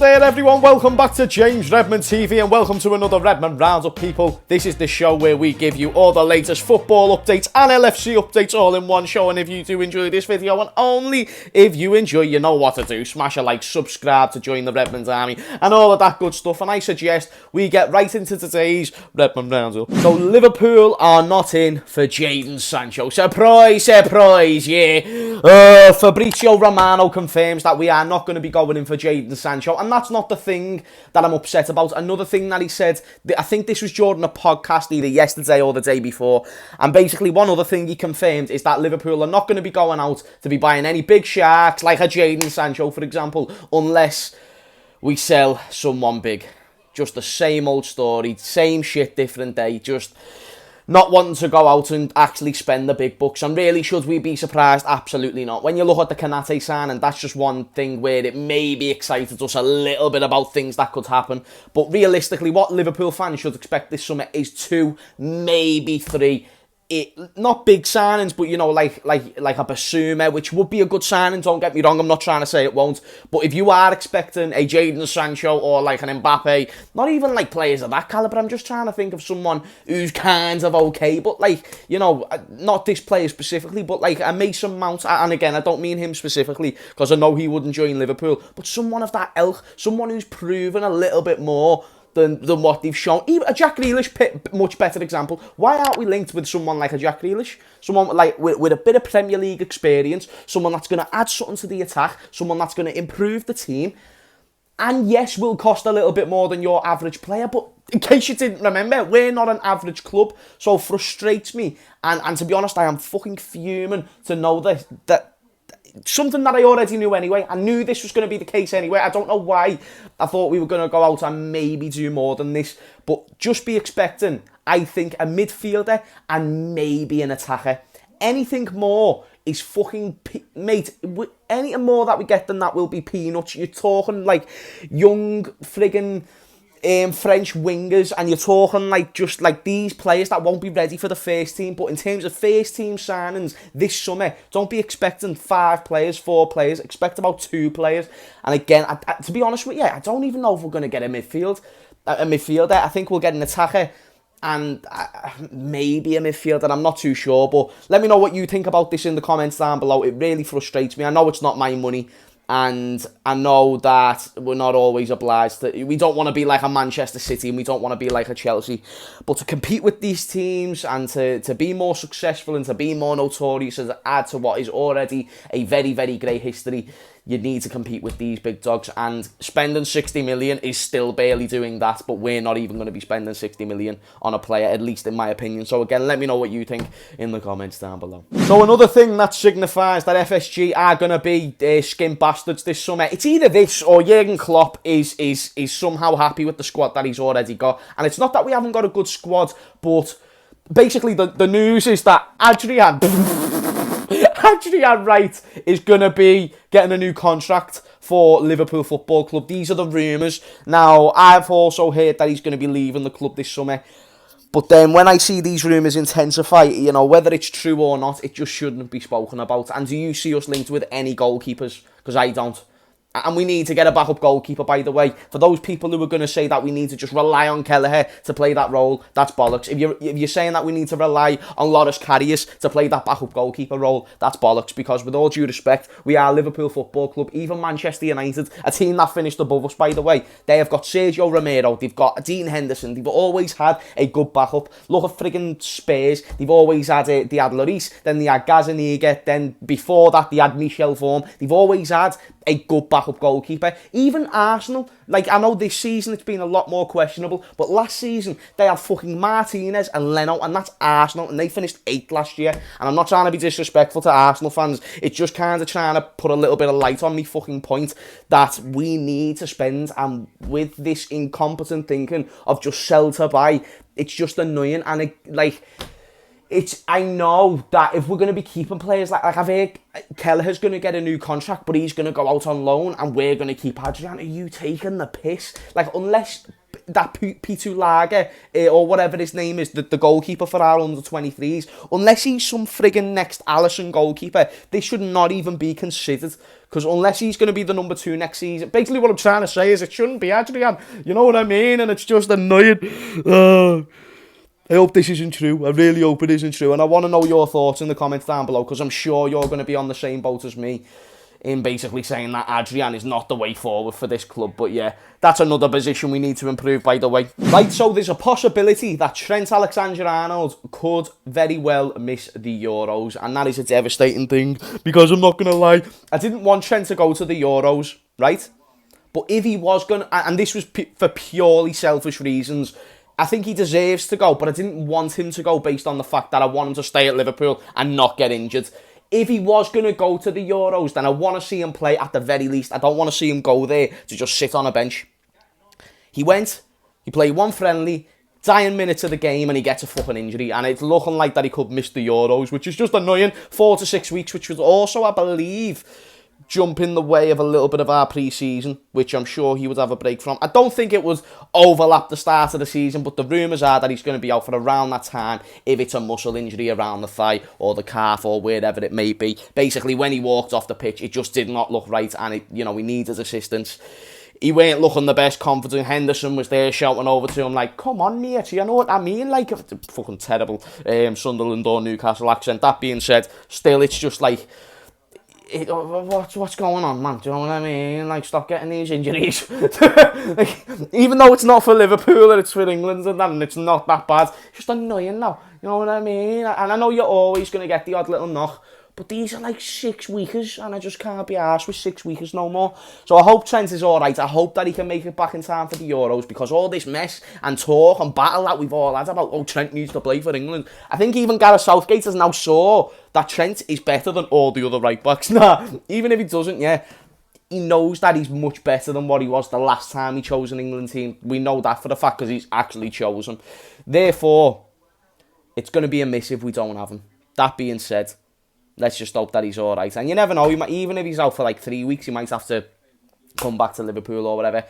there everyone, welcome back to James Redmond TV and welcome to another Redmond Roundup, people. This is the show where we give you all the latest football updates and LFC updates all in one show. And if you do enjoy this video, and only if you enjoy, you know what to do. Smash a like, subscribe to join the Redmond army and all of that good stuff. And I suggest we get right into today's Redmond Roundup. So Liverpool are not in for Jadon Sancho. Surprise, surprise, yeah. Fabrizio Romano confirms that we are not going to be going in for Jadon Sancho, and that's not the thing that I'm upset about. Another thing that he said, I think this was during a podcast either yesterday or the day before, and basically one other thing he confirmed is that Liverpool are not going to be going out to be buying any big sharks like a Jadon Sancho, for example, unless we sell someone big. Just the same old story, same shit, different day, just not wanting to go out and actually spend the big bucks. And really, should we be surprised? Absolutely not. When you look at the Conte signing, that's just one thing where it maybe excited us a little bit about things that could happen. But realistically, what Liverpool fans should expect this summer is 2, maybe 3. Not big signings, but you know, like a Basuma, which would be a good signing, don't get me wrong, I'm not trying to say it won't, but if you are expecting a Jadon Sancho or like an Mbappe, not even like players of that calibre, I'm just trying to think of someone who's kind of okay, but like, you know, not this player specifically, but like a Mason Mount, and again, I don't mean him specifically, because I know he wouldn't join Liverpool, but someone of that ilk, someone who's proven a little bit more than what they've shown. Even a Jack Grealish, much better example. Why aren't we linked with someone like a Jack Grealish? Someone like with a bit of Premier League experience, someone that's going to add something to the attack, someone that's going to improve the team, and yes, will cost a little bit more than your average player, but in case you didn't remember, we're not an average club, so it frustrates me, and to be honest, I am fucking fuming to know that something that I already knew anyway. I knew this was going to be the case anyway. I don't know why I thought we were going to go out and maybe do more than this. But just be expecting, I think, a midfielder and maybe an attacker. Anything more is fucking... Mate, anything more that we get than that will be peanuts. You're talking like young friggin' French wingers, and you're talking like just like these players that won't be ready for the first team. But in terms of first team signings this summer, don't be expecting 5 players, 4 players. Expect about 2 players. And again, to be honest with you, I don't even know if we're going to get a midfielder. I think we'll get an attacker and maybe a midfielder. I'm not too sure, but let me know what you think about this in the comments down below. It really frustrates me. I know it's not my money, and I know that we're not always obliged to, we don't want to be like a Manchester City and we don't want to be like a Chelsea, but to compete with these teams and to be more successful and to be more notorious and to add to what is already a very, very great history, you need to compete with these big dogs, and spending 60 million is still barely doing that, but we're not even going to be spending 60 million on a player, at least in my opinion. So again, let me know what you think in the comments down below. So another thing that signifies that FSG are going to be skin bastards this summer, it's either this or Jurgen Klopp is somehow happy with the squad that he's already got. And it's not that we haven't got a good squad, but basically the news is that Adrian Wright is going to be getting a new contract for Liverpool Football Club. These are the rumours. Now, I've also heard that he's going to be leaving the club this summer. But then when I see these rumours intensify, you know, whether it's true or not, it just shouldn't be spoken about. And do you see us linked with any goalkeepers? Because I don't. And we need to get a backup goalkeeper, by the way. For those people who are going to say that we need to just rely on Kelleher to play that role, that's bollocks. If you're saying that we need to rely on Loris Karius to play that backup goalkeeper role, that's bollocks. Because with all due respect, we are Liverpool Football Club, even Manchester United, a team that finished above us, by the way. They have got Sergio Romero, they've got Dean Henderson, they've always had a good backup. Look at friggin' Spurs, they've always had they had Lloris, then they had Gazaniga, then before that they had Michel Vorm. They've always had a good backup goalkeeper. Even Arsenal, like, I know this season it's been a lot more questionable, but last season they had fucking Martinez and Leno, and that's Arsenal, and they finished 8th last year. And I'm not trying to be disrespectful to Arsenal fans, it's just kind of trying to put a little bit of light on me fucking point that we need to spend, and with this incompetent thinking of just sell to buy, it's just annoying. And I know that if we're going to be keeping players like I've heard Kelleher's going to get a new contract, but he's going to go out on loan and we're going to keep Adrian. Are you taking the piss? Like, unless that Pitu Lager, or whatever his name is, the goalkeeper for our under-23s, unless he's some friggin' next Alisson goalkeeper, this should not even be considered. Because unless he's going to be the number 2 next season, basically what I'm trying to say is it shouldn't be Adrian. You know what I mean? And it's just annoying. I hope this isn't true. I really hope it isn't true. And I want to know your thoughts in the comments down below, because I'm sure you're going to be on the same boat as me in basically saying that Adrian is not the way forward for this club. But yeah, that's another position we need to improve, by the way. Right, so there's a possibility that Trent Alexander-Arnold could very well miss the Euros. And that is a devastating thing, because I'm not going to lie, I didn't want Trent to go to the Euros, right? But if he was going to, and this was for purely selfish reasons, I think he deserves to go, but I didn't want him to go based on the fact that I want him to stay at Liverpool and not get injured. If he was going to go to the Euros, then I want to see him play at the very least. I don't want to see him go there to just sit on a bench. He went, he played one friendly, dying minutes of the game, and he gets a fucking injury. And it's looking like that he could miss the Euros, which is just annoying. 4 to 6 weeks, which was also, I believe, jump in the way of a little bit of our pre-season, which I'm sure he would have a break from. I don't think it would overlap the start of the season, but the rumours are that he's going to be out for around that time if it's a muscle injury around the thigh or the calf or wherever it may be. Basically, when he walked off the pitch, it just did not look right, and he needed assistance. He weren't looking the best confident. Henderson was there shouting over to him like, come on, mate, you know what I mean? Like, fucking terrible Sunderland or Newcastle accent. That being said, still, it's just like, what's going on, man? Do you know what I mean? Like, stop getting these injuries. Like, even though it's not for Liverpool and it's for England and that, and it's not that bad, it's just annoying now. You know what I mean? And I know you're always going to get the odd little knock, but these are like 6 weekers, and I just can't be arsed with 6 weekers no more. So I hope Trent is alright. I hope that he can make it back in time for the Euros, because all this mess and talk and battle that we've all had about, oh, Trent needs to play for England. I think even Gareth Southgate has now saw that Trent is better than all the other right-backs. Nah, even if he doesn't, yeah, he knows that he's much better than what he was the last time he chose an England team. We know that for the fact, because he's actually chosen. Therefore, it's going to be a miss if we don't have him. That being said, let's just hope that he's alright. And you never know, even if he's out for like 3 weeks, he might have to come back to Liverpool or whatever.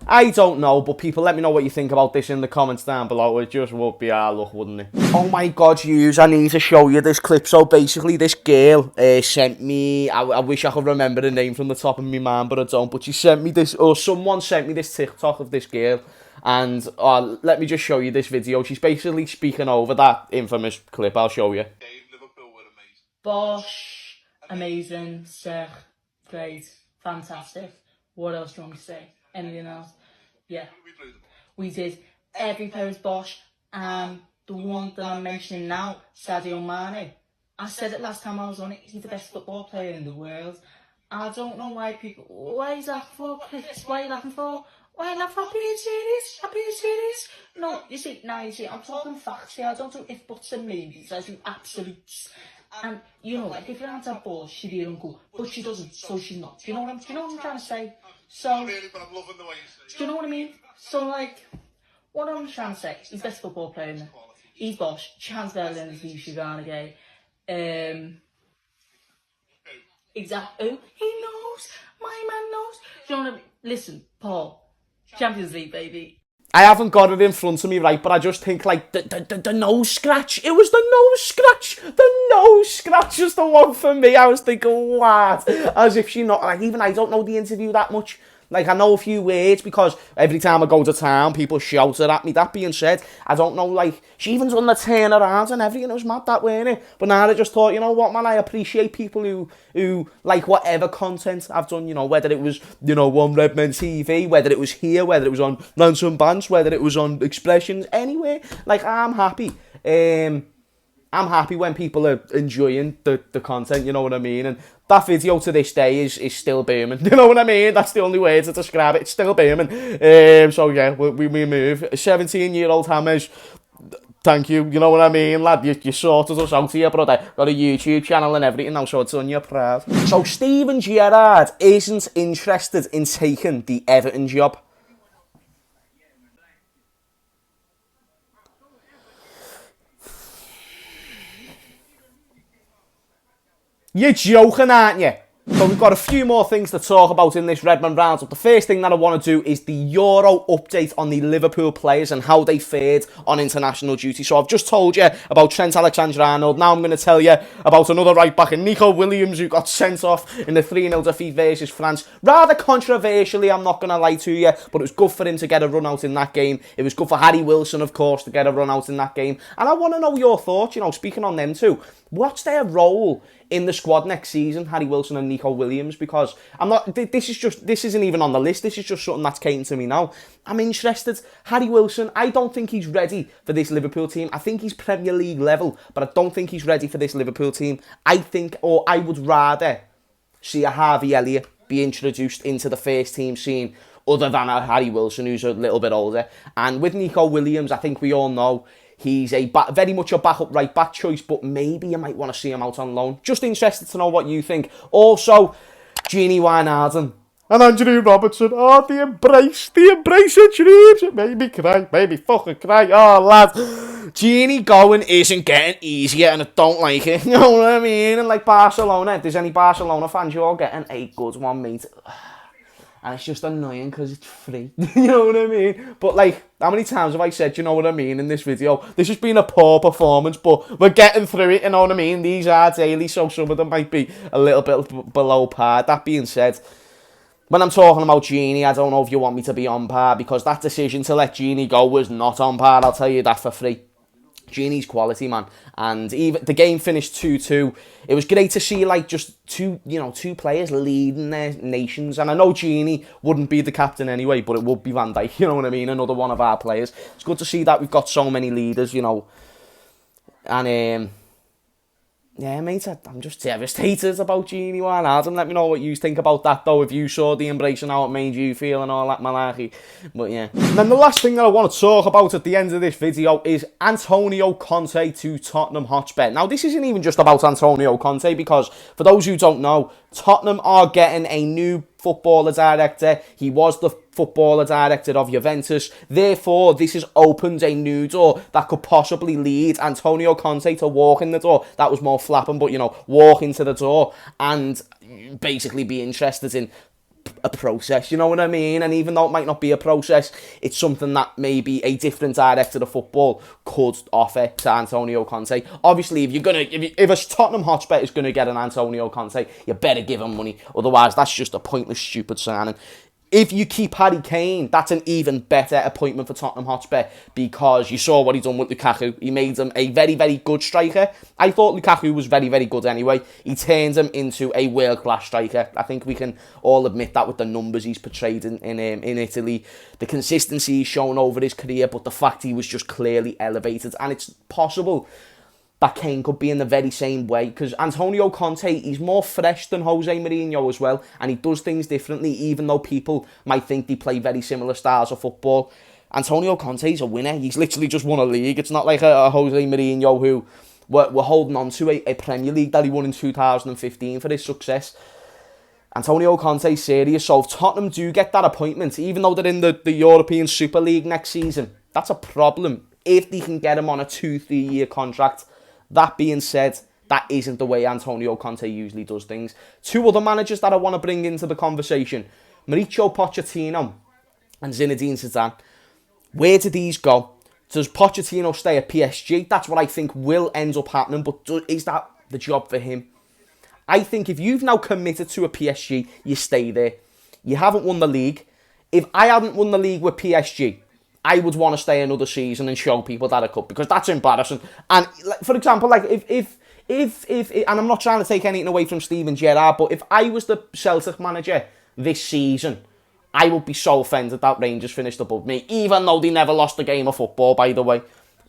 I don't know, but people, let me know what you think about this in the comments down below. It just would be our luck, wouldn't it? Oh my God, yous, I need to show you this clip. So basically, this girl sent me, I wish I could remember the name from the top of my mind, but I don't. But she sent me this, or someone sent me this TikTok of this girl. And let me just show you this video. She's basically speaking over that infamous clip. I'll show you. Bosh, amazing, sick, great, fantastic. What else do you want me to say? Anything else? Yeah, we did. Every player is bosh, and the one that I'm mentioning now, Sadio Mane. I said it last time I was on it, he's the best football player in the world. I don't know why people, why is that for, Chris? Why are you laughing for? Why are you laughing for? Being serious? I'm being serious? No, you see, I'm talking facts here. I don't do if, buts and maybes. I do absolutes. And, you know, like, if you don't have balls, she'd be uncle. But she doesn't, so she's not. Do you know what I'm trying to say? So, really, but I'm loving the way you say it. Do you know what I mean? So, like, what I'm trying to say, he's best football player, isn't he? He's bosh. Chance better than Steve Sugarna Exactly. He knows. My man knows. Do you know what I mean? Listen, Paul. Champions League, baby. I haven't got it in front of me, right, but I just think, like, the nose scratch. It was the nose scratch. The nose scratch is the one for me. I was thinking, what? As if she not, like, even I don't know the interview that much. Like, I know a few words because every time I go to town, people shout it at me. That being said, I don't know, like, she even done the turn around and everything. It was mad, that, weren't it? But now I just thought, you know what, man, I appreciate people who like whatever content I've done, you know, whether it was, you know, on Redmond TV, whether it was here, whether it was on Ransom Bands, whether it was on Expressions, anyway. Like, I'm happy. I'm happy when people are enjoying the content, you know what I mean? And that video to this day is still booming, you know what I mean? That's the only way to describe it. It's still booming. So yeah, we move. 17-year-old Hammers, thank you, you know what I mean, lad? You sorted us out here, brother. Got a YouTube channel and everything now, so it's on your proud. So Steven Gerrard isn't interested in taking the Everton job. You're joking, aren't you? So we've got a few more things to talk about in this Redmond roundup. The first thing that I want to do is the Euro update on the Liverpool players and how they fared on international duty. So I've just told you about Trent Alexander-Arnold. Now I'm going to tell you about another right-back, Nico Williams, who got sent off in the 3-0 defeat versus France. Rather controversially, I'm not going to lie to you, but it was good for him to get a run out in that game. It was good for Harry Wilson, of course, to get a run out in that game. And I want to know your thoughts, speaking on them too. What's their role in the squad next season, Harry Wilson and Nico Williams? Because this isn't even on the list. This is just something that's came to me now. I'm interested. Harry Wilson, I don't think he's ready for this Liverpool team. I think he's Premier League level, but I don't think he's ready for this Liverpool team. I would rather see a Harvey Elliott be introduced into the first team scene other than a Harry Wilson, who's a little bit older. And with Nico Williams, I think we all know he's very much a backup right-back choice, but maybe you might want to see him out on loan. Just interested to know what you think. Also, Gini Wijnaldum and Andrew Robertson. Oh, the embrace of dreams. It made me fucking cry. Oh, lad. Gini going isn't getting easier, and I don't like it. You know what I mean? And like Barcelona, if there's any Barcelona fans, you're getting a good one, mate. And it's just annoying because it's free. You know what I mean? But like, how many times have I said, you know what I mean, in this video? This has been a poor performance, but we're getting through it, you know what I mean? These are daily, so some of them might be a little bit below par. That being said, when I'm talking about Gini, I don't know if you want me to be on par, because that decision to let Gini go was not on par, I'll tell you that for free. Gini's quality, man. And even the game finished 2-2. It was great to see like just two players leading their nations. And I know Gini wouldn't be the captain anyway, but it would be Van Dijk, you know what I mean? Another one of our players. It's good to see that we've got so many leaders, And yeah, mate, I'm just devastated about Gini Wijnaldum. Let me know what you think about that, though, if you saw the embrace and how it made you feel and all that malarkey. But yeah. And then the last thing that I want to talk about at the end of this video is Antonio Conte to Tottenham Hotspur. Now, this isn't even just about Antonio Conte, because for those who don't know, Tottenham are getting a new footballer director. He was the footballer director of Juventus. Therefore, this has opened a new door that could possibly lead Antonio Conte to walk in the door. That was more flapping, but, walk into the door and basically be interested in a process, you know what I mean? And even though it might not be a process, it's something that maybe a different director of football could offer to Antonio Conte. Obviously, if a Tottenham Hotspur is going to get an Antonio Conte, you better give him money. Otherwise, that's just a pointless, stupid signing. If you keep Harry Kane, that's an even better appointment for Tottenham Hotspur, because you saw what he done with Lukaku. He made him a very, very good striker. I thought Lukaku was very, very good anyway. He turned him into a world-class striker. I think we can all admit that with the numbers he's portrayed in Italy, the consistency he's shown over his career, but the fact he was just clearly elevated. And it's possible that Kane could be in the very same way, because Antonio Conte, he's more fresh than Jose Mourinho as well, and he does things differently, even though people might think they play very similar styles of football. Antonio Conte's a winner. He's literally just won a league. It's not like a Jose Mourinho who we're holding on to a Premier League that he won in 2015 for his success. Antonio Conte's serious, so if Tottenham do get that appointment, even though they're in the European Super League next season, that's a problem if they can get him on a 2-3 year contract. That being said, that isn't the way Antonio Conte usually does things. Two other managers that I want to bring into the conversation, Mauricio Pochettino and Zinedine Zidane. Where do these go? Does Pochettino stay at PSG? That's what I think will end up happening, but is that the job for him? I think if you've now committed to a PSG, you stay there. You haven't won the league. If I hadn't won the league with PSG, I would want to stay another season and show people that I could, because that's embarrassing. And for example, like if and I'm not trying to take anything away from Steven Gerrard, but if I was the Celtic manager this season, I would be so offended that Rangers finished above me, even though they never lost a game of football, by the way.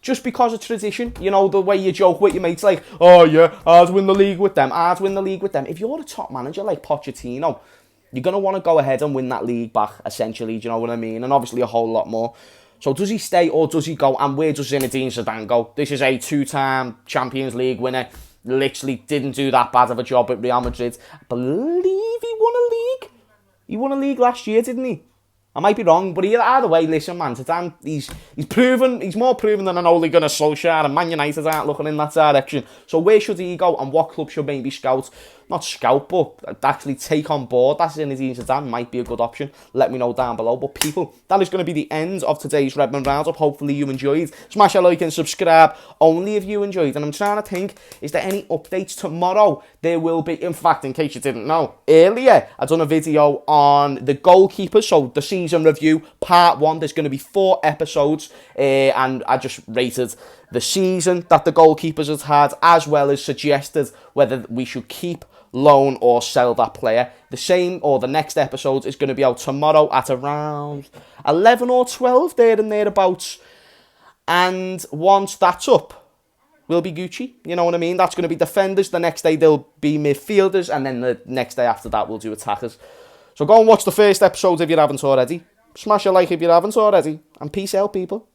Just because of tradition, the way you joke with your mates, like, oh yeah, I'd win the league with them, I'd win the league with them. If you're a top manager like Pochettino, you're going to want to go ahead and win that league back, essentially, do you know what I mean? And obviously a whole lot more. So does he stay or does he go? And where does Zinedine Zidane go? This is a 2-time Champions League winner. Literally didn't do that bad of a job at Real Madrid. I believe he won a league. He won a league last year, didn't he? I might be wrong, but either way, listen, man, Zidane, he's more proven than an Ole Gunnar Solskjaer, and Man United aren't looking in that direction. So where should he go, and what club should maybe scout not scout, but actually take on board that Zinedine Zidane might be a good option. Let me know down below. But people, that is going to be the end of today's Redmond Roundup. Hopefully you enjoyed. Smash a like and subscribe only if you enjoyed. And I'm trying to think, is there any updates tomorrow? There will be. In fact, in case you didn't know, earlier I done a video on the goalkeepers. So the season review part 1. There's going to be 4 episodes, and I just rated the season that the goalkeepers has had, as well as suggested whether we should keep, loan or sell that player. The same, or the next episode is going to be out tomorrow at around 11 or 12, there and thereabouts. And once that's up, we'll be Gucci. You know what I mean? That's going to be defenders. The next day they'll be midfielders, and then the next day after that we'll do attackers. So go and watch the first episode if you haven't already. Smash a like if you haven't already, and peace out, people.